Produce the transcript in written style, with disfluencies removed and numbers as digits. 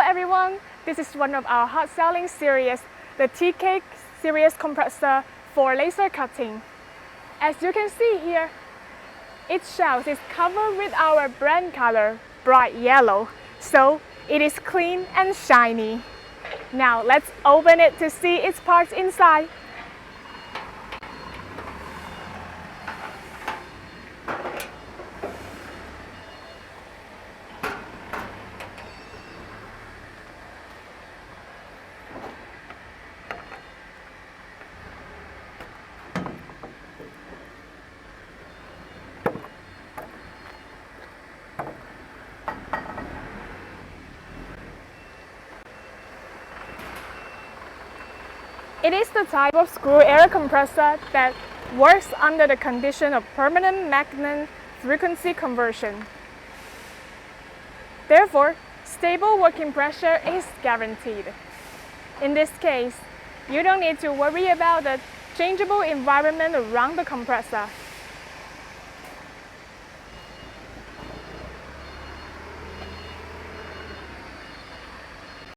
everyone, this is one of our hot selling series, the TK series compressor for laser cutting. As you can see here, its shells is covered with our brand color, bright yellow, so it is clean and shiny. Now let's open it to see its parts inside. It is the type of screw air compressor that works under the condition of permanent magnet frequency conversion. Therefore, stable working pressure is guaranteed. In this case, you don't need to worry about the changeable environment around the compressor.